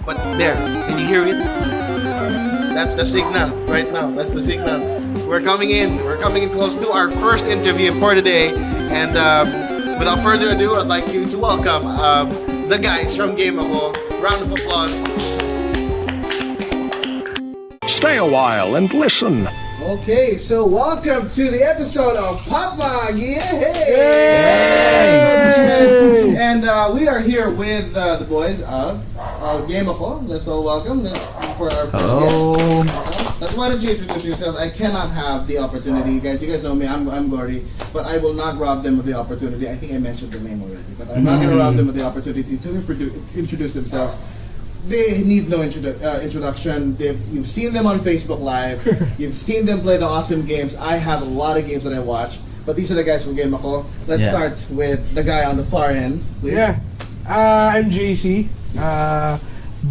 But there, can you hear it? That's the signal right now. That's the signal. We're coming in. We're coming in close to our first interview for today. And without further ado, I'd like you to welcome the guys from GameAko. Round of applause. Stay a while and listen. Okay, so welcome to the episode of Pop Mag. Yay! And we are here with the boys of GameAko. Let's all welcome for our first guest. Let's why don't you introduce yourselves? I cannot have the opportunity, guys. You guys know me. I'm Gori, but I will not rob them of the opportunity. I think I mentioned the name already, but I'm not going to rob them of the opportunity to introduce themselves. They need no introduction. You've seen them on Facebook Live. You've seen them play the awesome games. I have a lot of games that I watch, but these are the guys from GameAko. Let's start with the guy on the far end, please. Yeah, I'm JC.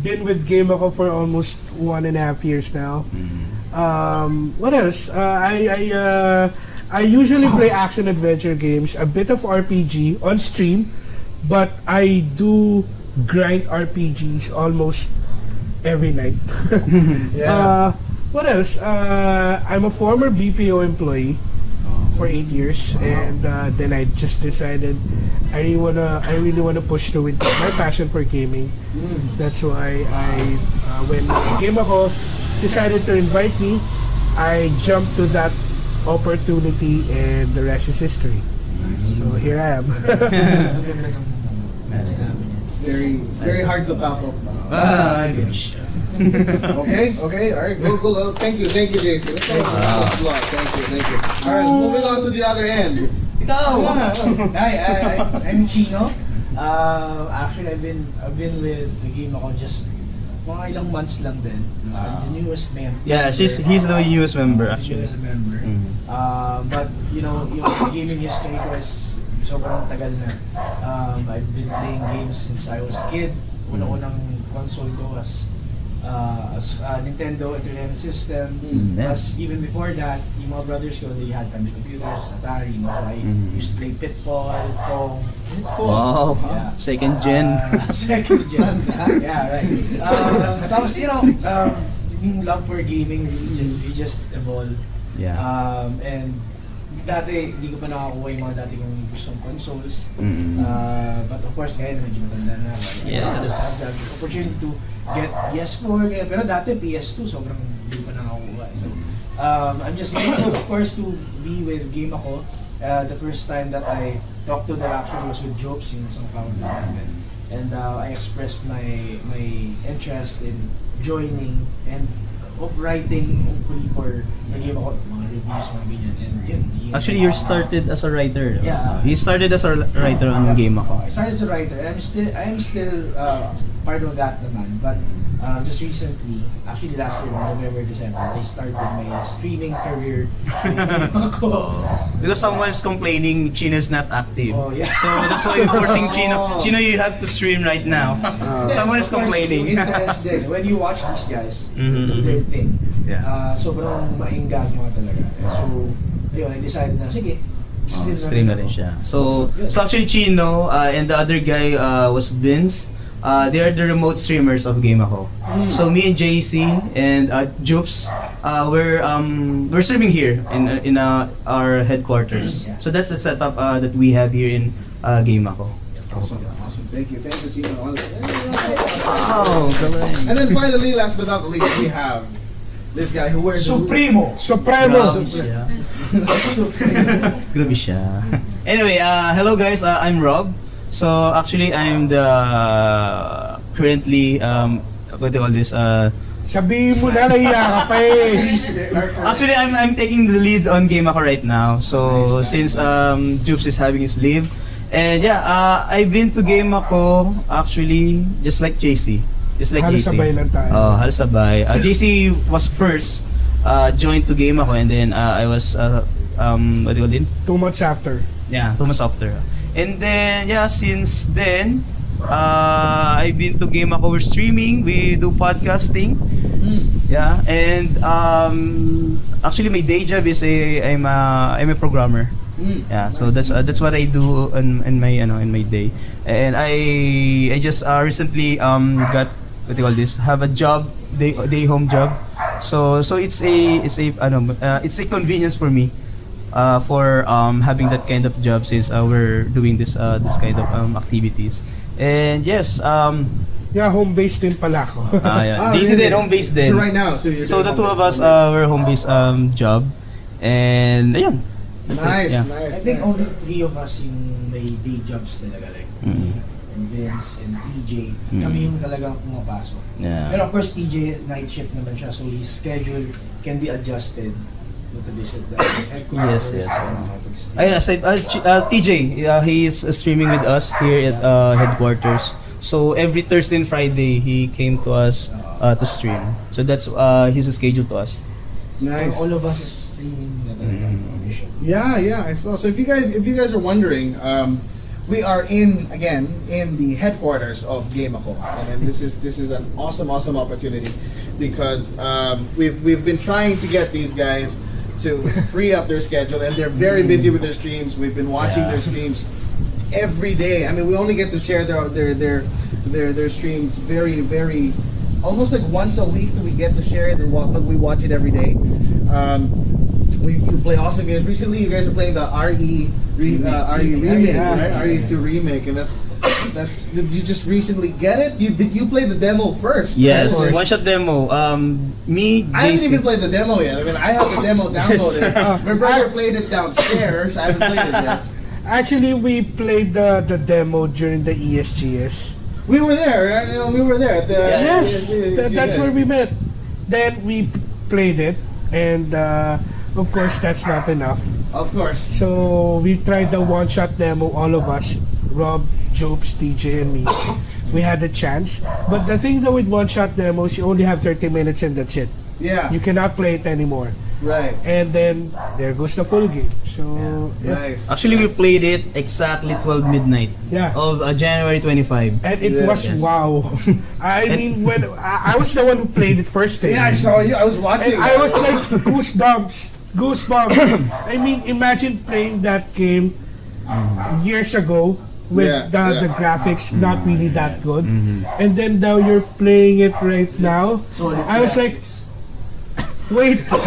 Been with GameAko for almost 1.5 years now. What else? I usually play action adventure games, a bit of RPG on stream, but I do grind RPGs almost every night. What else? I'm a former BPO employee for 8 years, and then I just decided I really wanna push through with my passion for gaming. That's why when GameAko decided to invite me, I jumped to that opportunity, and the rest is history. So here I am. Very hard to top up. Okay, alright, go. Thank you, JC. Thank you. Alright, moving on to the other end. Hi, I'm Chino. Actually, I've been with the GameAko just mga ilang months lang din. The newest member. Yeah, he's the newest member actually. But yung gaming history ko is sobrang tagal na. I've been playing games since I was a kid. Unang console ko was Nintendo Entertainment System. But even before that, yung mga brothers ko, they had family computers, Atari. So I used to play Pitfall, Pong. Wow, Yeah. second gen. Second gen. Yeah, right. Tapos, yung love for gaming, we just evolved. Yeah. And dati, hindi ko pa nakakuha yung mga dati kong gustong consoles. But of course, ngayon medyo matanda na. Yes. I have the opportunity to get PS4, pero dati PS2, sobrang hindi ko pa nakakuha. So, I'm just grateful, of course, to be with GameAko. The first time that I talked to them actually was with Jobs, yung isang founder namin. And I expressed my interest in joining and writing hopefully for the GameAko, mga reviews, mga ganyan. And yun, Actually, you started as a writer. Yeah. He started as a writer on GameAko. I started as a writer, and I'm still part of that naman. But just recently, actually last year, November, December, I started my streaming career with GameAko. Because someone's complaining Chino is not active. Oh, yeah. So that's why you're forcing Chino. Chino, you have to stream right now. Someone is complaining. Interested. When you watch these guys do their thing, sobrang mainggan mga talaga. So, ayun, I decided na, sige, Stream na rin siya. So actually Chino and the other guy was Vince. They are the remote streamers of GameAko. So me and JC and Jupes, we're streaming here in our headquarters. So that's the setup that we have here in GameAko. Awesome. Thank you, Gino. Wow, galing. And then finally, last but not least, we have this guy who wears Supremo. Grabe siya. Anyway, hello guys, I'm Rob. So actually I'm the currently what do you call this Sabihin mo na, nahiya ka pa eh. actually I'm taking the lead on GameAko right now. So since Jupes is having his leave, and I've been to GameAko actually just like JC. Just like Halos JC. sabay lang tayo. Halos sabay. JC was first joined to GameAko, and then I was what do you call it? 2 months after. Yeah, 2 months after. And then since then I've been to GameAko. We're streaming, we do podcasting. Yeah, and actually my day job is I'm a programmer. Yeah, so that's what I do in my day. And I just recently got what do you call this? Have a job, day home job. So it's a convenience for me. For having that kind of job since we're doing this kind of activities. And yes, Yeah, home-based din pala ako. yeah. Busy din, home-based din. So right now, So the two of us were home-based job. And ayun. Nice, Yeah. nice. I think nice. only 3 of us yung may day jobs talaga, like me, and Vince, and TJ. Kami yung talagang pumapasok. Yeah. Pero of course, TJ, night shift naman siya, so his schedule can be adjusted to visit the headquarters. Yes. and Ayun, aside, TJ, he is streaming with us here at headquarters. So every Thursday and Friday, he came to us to stream. So that's his schedule to us. Nice. All of us is streaming na talaga. Yeah, I saw. So if you guys are wondering, we are in the headquarters of GameAko, and this is an awesome opportunity because we've been trying to get these guys to free up their schedule, and they're very busy with their streams. We've been watching their streams every day. I mean, we only get to share their streams very almost like once a week that we get to share it, but we watch it every day. You play awesome games. Recently, you guys are playing the RE remake, right? RE2 remake, and that's. Did you just recently get it? Did you play the demo first? Yes, right? one shot demo. Me, I haven't JC. even played the demo yet. I mean, I have the demo downloaded. My brother played it downstairs. I haven't played it yet. Actually, we played the demo during the ESGS. We were there. Right? You know, we were there. At the, Yes, that's where we met. Then we played it, and of course, that's not enough. Of course. So we tried the one-shot demo, all of us, Rob, Jobs, TJ, and me. We had a chance, but the thing though with one-shot demos, you only have 30 minutes and that's it. Yeah. You cannot play it anymore. Right. And then there goes the full game. So Nice. Actually, we played it exactly 12 midnight yeah. of January 25. And it Yeah. was wow. I mean, when I was the one who played it first day. Yeah, I saw you. I was watching. And I was like goosebumps. I mean, imagine playing that game years ago with the graphics not really that good, and then now you're playing it right now. I was like, wait. That's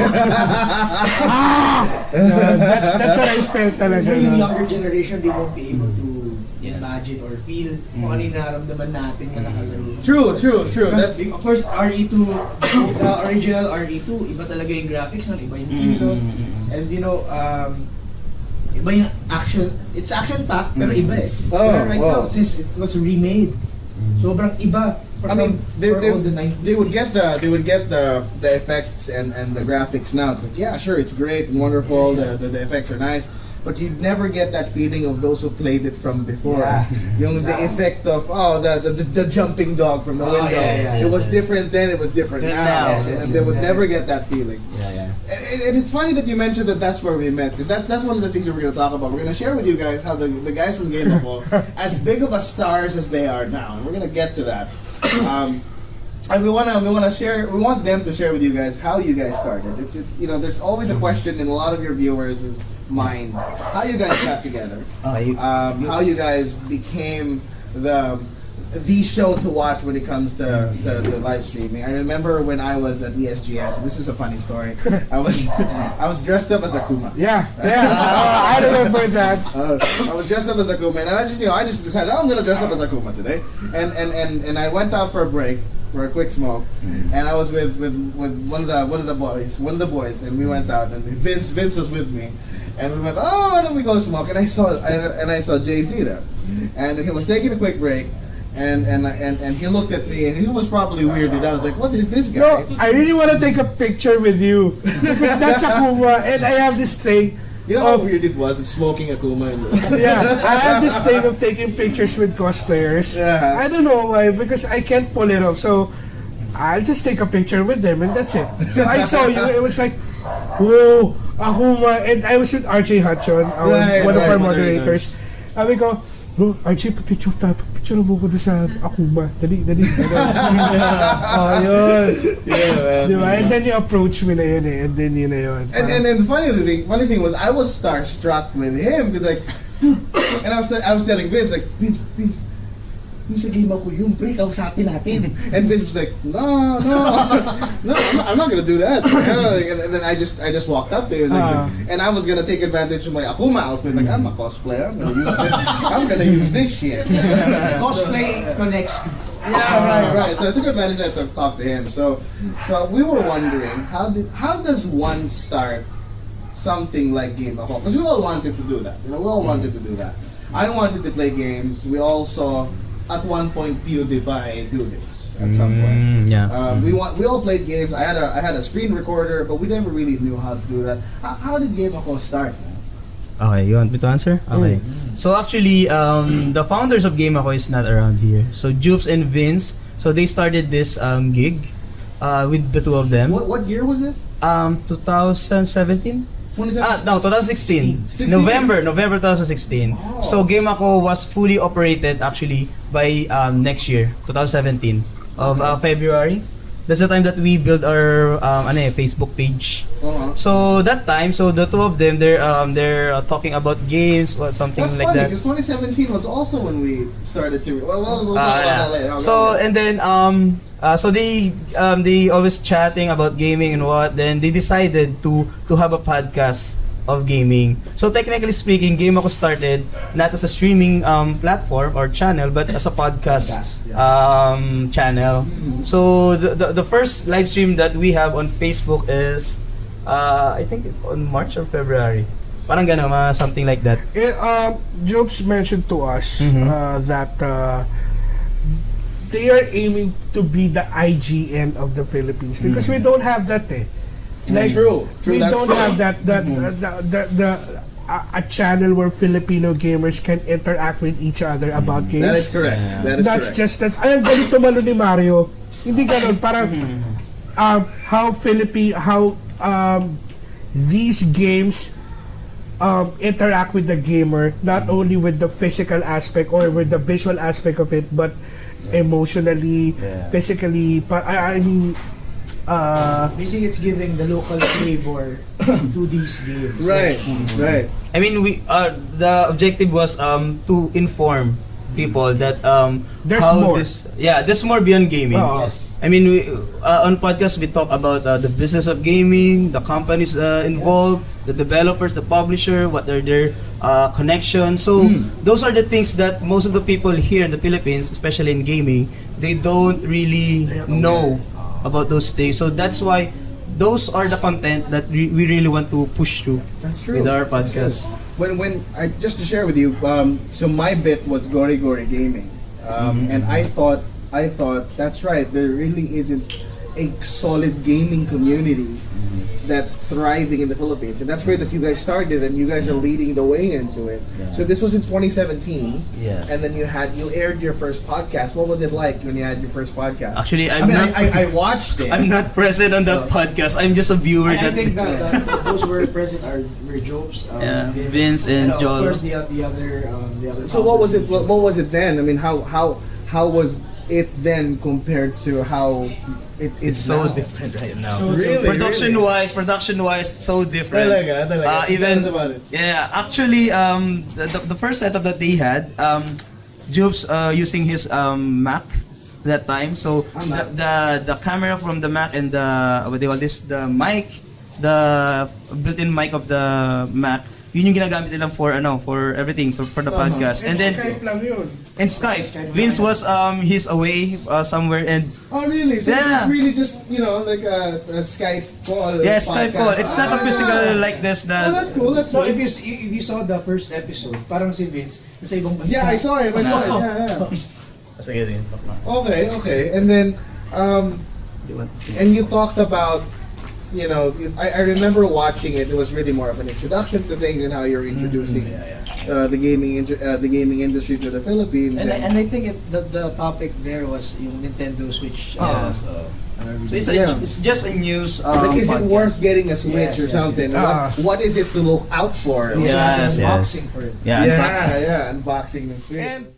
what I felt talaga. Yung younger generation, they won't be able to imagine or feel kung ano yung nararamdaman natin na nakalaro. True. Because of course, RE2, the original RE2, iba talaga yung graphics nun, iba yung kilos, and you know, iba yung action, it's action-packed, pero iba eh. Pero right now, since it was remade, sobrang iba. I mean, they all the 90s. would get the effects and the graphics now. It's like, yeah, sure, it's great and wonderful. The effects are nice, but you'd never get that feeling of those who played it from before. Yeah. The effect of the jumping dog from the window. It was different then. It was different now. And they would never get that feeling. And it's funny that you mentioned that that's where we met, because that's one of the things that we're going to talk about. We're going to share with you guys how the guys from GameAko, as big of a stars as they are now, and we're going to get to that. And we want them to share with you guys how you guys started. It's there's always a question in a lot of your viewers' mind how you guys got together, how you guys became the show to watch when it comes to live streaming. I remember when I was at ESGS. This is a funny story. I was dressed up as Akuma. Yeah. I remember that. I was dressed up as Akuma, and I just decided I'm gonna dress up as Akuma today. And I went out for a break, for a quick smoke, and I was with one of the boys, and we went out, and Vince was with me, and we went, why don't we go smoke? And I saw JC there, and he was taking a quick break. And he looked at me, and he was probably weirded out. I was like, "What is this guy?" No, I really want to take a picture with you because that's Akuma, and I have this thing. You know how weird it was? It's smoking Akuma. Yeah, I have this thing of taking pictures with cosplayers. Yeah. I don't know why, because I can't pull it off. So I'll just take a picture with them, and that's it. So I saw you. It was like, whoa, Akuma, and I was with RJ Hutchon, one of our moderators. Sabi ko, bro, RJ, picture mo ko doon sa Akuma. Dali. Yun. Yeah, man. Diba? And then you approach me na yun eh. And then yun na yun. And the funny thing was, I was starstruck with him because like, and I was telling Vince like, Vince, yung sa GameAko yung pre, kausapin natin. And Vince was like, no, I'm not gonna do that. And then I just walked up there, like, and I was gonna take advantage of my Akuma outfit. Like, I'm a cosplayer, I'm gonna use this shit. Cosplay connects. Yeah, right. So I took advantage of it to talk to him. So we were wondering, how does one start something like GameAko? Because we all wanted to do that. We all wanted to do that. I wanted to play games. We all saw at one point PewDiePie do this at some point. We all played games. I had a screen recorder, but we never really knew how to do that. How did GameAko start? Okay, you want me to answer? Okay. So actually, the founders of GameAko is not around here. So Jupes and Vince, so they started this gig with the two of them. What year was this? 2017? 2017? No, 2016. 16? November 2016. Oh. So GameAko was fully operated actually by next year, 2017 of February. That's the time that we built our Facebook page. So that time, so the two of them, they're talking about games or something That's like funny, that. because 2017 was also when we started to. We'll talk about that later. So and then so they always chatting about gaming and what. Then they decided to have a podcast of gaming. So technically speaking, GameAko started not as a streaming platform or channel, but as a podcast channel. So the first live stream that we have on Facebook is I think on March or February. Parang gano'n, something like that. Jobs mentioned to us that they are aiming to be the IGN of the Philippines because we don't have that Like, True. We That's don't true. have that a channel where Filipino gamers can interact with each other about games. That is correct. That is That's correct. just that. Ay, ang galing tumalo ni Mario. Hindi ganun. Parang how these games interact with the gamer, not only with the physical aspect or with the visual aspect of it, but emotionally, physically. I mean, basically it's giving the local flavor to these games. Right. Right. I mean, the objective was to inform people that There's how more. there's more beyond gaming. Yes. I mean, on podcast we talk about the business of gaming, the companies involved, the developers, the publisher, what are their connections. So those are the things that most of the people here in the Philippines, especially in gaming, they don't really know about those things. So that's why those are the content that we really want to push through. That's true. With our podcast. When I just to share with you, so my bit was Gori-Gori Gaming, and I thought that's right. There really isn't a solid gaming community that's thriving in the Philippines, and that's great that you guys started and you guys are leading the way into it. So this was in 2017, Yes. and then you aired your first podcast. What was it like when you had your first podcast? Actually, I watched it. I'm not present on that podcast. I'm just a viewer. I think that those were present were Jobs, Vince and of Joel. course the other. So what was it? What was it then? I mean, how was it then compared to how it's so now? different right now. So really, Production wise, so different. Talaga. Even Tell us about it. yeah, actually, the first setup that they had, Jobs using his Mac that time. So the camera from the Mac and the what they call this, the mic, the built-in mic of the Mac. Yun yung ginagamit nilang for everything for the podcast. And then Skype lang yun. and Skype. Vince was he's away somewhere and Oh really? So Yeah. it's really just like a Skype call. yeah, Skype call. It's not a physical like this Oh, that that's cool. That's So cool. if you saw the first episode, parang si Vince nasa ibang bansa. Yeah, I saw it. Yeah. Sige, Okay. And then, and you talked about, I remember watching it. It was really more of an introduction to things and how you're introducing the gaming industry to the Philippines. And I think the topic there was yung Nintendo Switch. So it's just a news. But is it podcast. worth getting a Switch or something? What is it to look out for? Yes. Unboxing for it. Yeah, unboxing. Unboxing the Switch. And